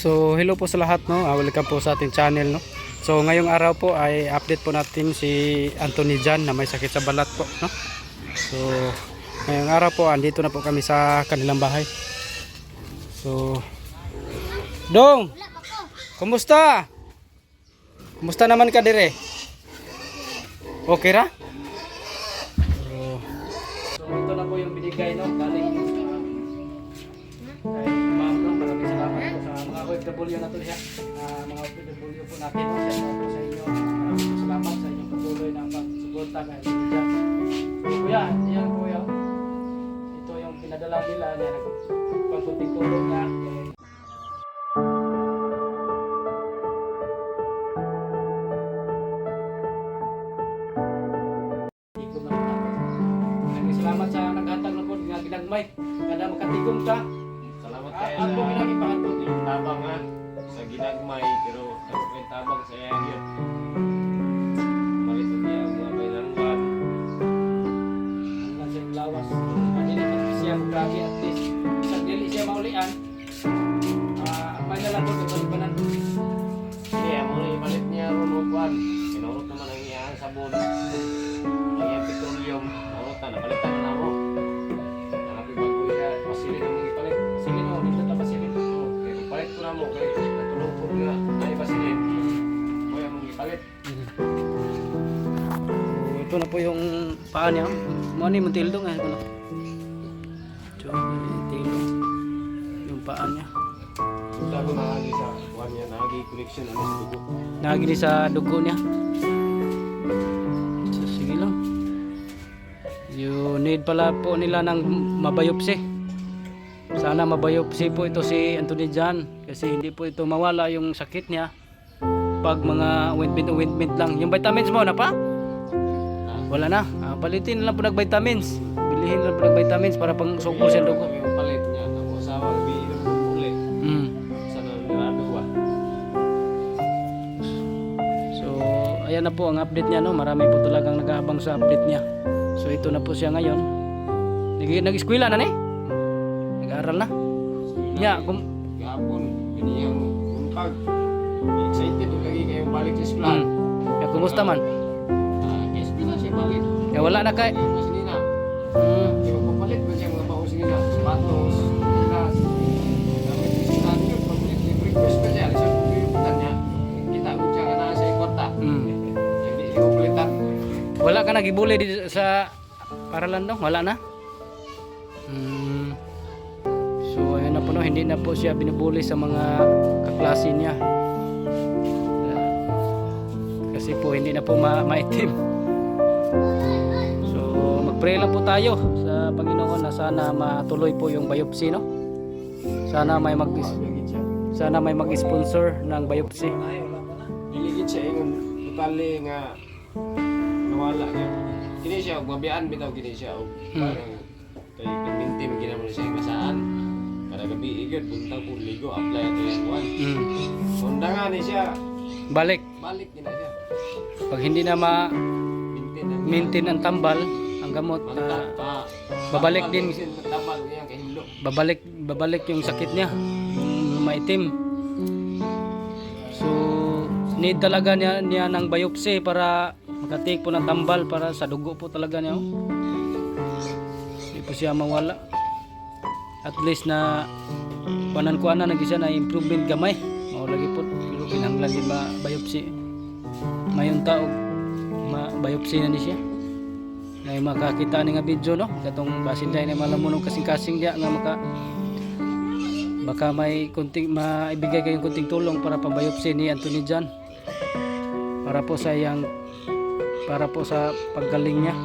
So hello po sa lahat, no. Welcome po sa ating channel, no. So ngayong araw po ay update po natin si Anthony Jan na may sakit sa balat po, no. So ngayong araw po andito na po kami sa kanilang bahay. So Dong, kumusta? Kumusta naman ka dire? Okay ra? So ito na po yung binigay, no, galing kay Ma'am, no. Maraming salamat po sa mga OFW na to siya. Mga OFW po natin, no. Salamat po sa inyo. Maraming salamat sa inyong patuloy na pagsuporta kay Anthony Jan. So kuya, yan po yun. Ito yung pinadala nila na pagkunting tulong niya. Salamat sa naghatag na po nga ginagmay. Kada makatigom ka. Salamat kayo Ang po ginagipahantog. yung tabang ha sa ginagmay pero ako yung tabang sa iya yun. Malitot niya ang mga bayananggan. Ang siyang lawas. Kanina pag siya grabe at least. Isang dili siya maulian. May nalang po ito ibanan. Hindi, ang mga ipalit niya ron upuan. Pinurot naman ang iyang sabon. Ang iyang petroleum. Narutan, napalitan na ako. Nakapi bago iya, pasilin ang mga ipalit. Sige no, dito ta pasilin. Kaya kung palit ko na mo, kaya natulog ko nga na ipasilin. Kaya ang mga ipalit. Ito na po yung paa niya. Mani mo tildong eh. Ito tildong. Yung paa niya. Sabi nakagi sa buwan niya, nakagi connection ano sa dugo. Nagini sa dugo niya. So, sige lang. You need pala po nila ng mabayopsi. Sana mabayopsi po ito si Anthony Jan kasi hindi po ito mawala yung sakit niya pag mga ointment lang. Yung vitamins mo na pa? Wala na. Palitin lang po nag-vitamins. Bilihin lang po nag-vitamins para pang sugpo sa dugo. Yung palit niya, ang usawa, biinom ko uli. Sana niraduwa. So, ayan na po ang update niya, no. Marami po talagang nag-aabang sa update niya. So, ito na po siya ngayon. Nag-eskwela na ni? Nag-aaral na? Yeah, Gapon, ganyan untag. Excited ko lagi kayong balik sa eskwela. Ya, kumusta man? Eskwela siya balik. Ya, wala na kay. Mas nina. Di magpapalit ko siya mga baos nila. Sapatos, kilas. Gamit yung stand yun. Pag request ko siya, alis ang puputan niya. Kita ko siya ka na sa ikwarta. Hindi siya palitan. Wala ka nagibuli dito sa paralan daw? Wala na? So, ayun na po, no. Hindi na po siya binubuli sa mga kaklase niya. Kasi po hindi na po maitim. So mag-pray lang po tayo sa Panginoon na sana matuloy po yung biopsy, no? Sana may mag-sponsor ng biopsy. Iligid siya yung totally nga nawala niya. Kini siya, mabiyaan bitaw kini siya. Parang kay pinmintim ginamon siya yung kasaan. Para gabi igod, buntang po ligo, apply ito yung one. Onda nga ni siya, Balik. balik niya na siya. Pag hindi na Maintain maintain ang tambal, ang gamot, babalik din. Tambal niya kay hilo. babalik yung sakit niya, yung maitim. So need talaga niya ng biopsy para makatik po ng tambal para sa dugo po talaga niya, oh. Hindi po siya mawala. At least na kuanan nagisa na improvement gamay. Mao lagi po pero kinahanglan di ba biopsy. Mayon taog biopsy na ni siya. Na makakita ni nga video, no. Katong basin day na malamunog kasing-kasing dia nga baka may kunting maibigay kayong kunting tulong para pambiopsy ni Anthony Jan. Para po sa paggaling niya.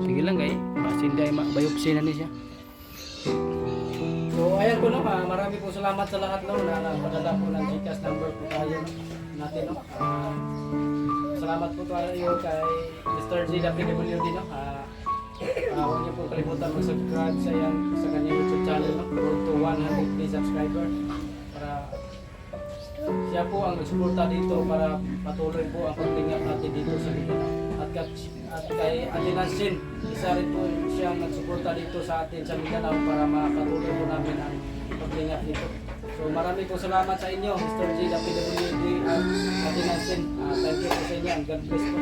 Sige lang kay basin day biopsy na ni siya. So ayan po, no. Marami po salamat sa lahat, no, na nagpadala po ng GCash number po tayo, no, natin, no. Salamat po tayo kay Mr. GWD, no. Huwag niyo po kalimutan mag-subscribe sa kanyang YouTube channel, no. Road to 100k subscriber para siya po ang nagsuporta dito para patuloy po ang pagtingap natin dito sa Mindanao. At kay Ate Nansin, isa rin po siyang nagsuporta dito sa atin sa Mindanao para makatuloy po namin ang dito. So marami po salamat sa inyo, Mr. G, the PWD, at Ate Nancy. Thank you po sa inyo and God bless po.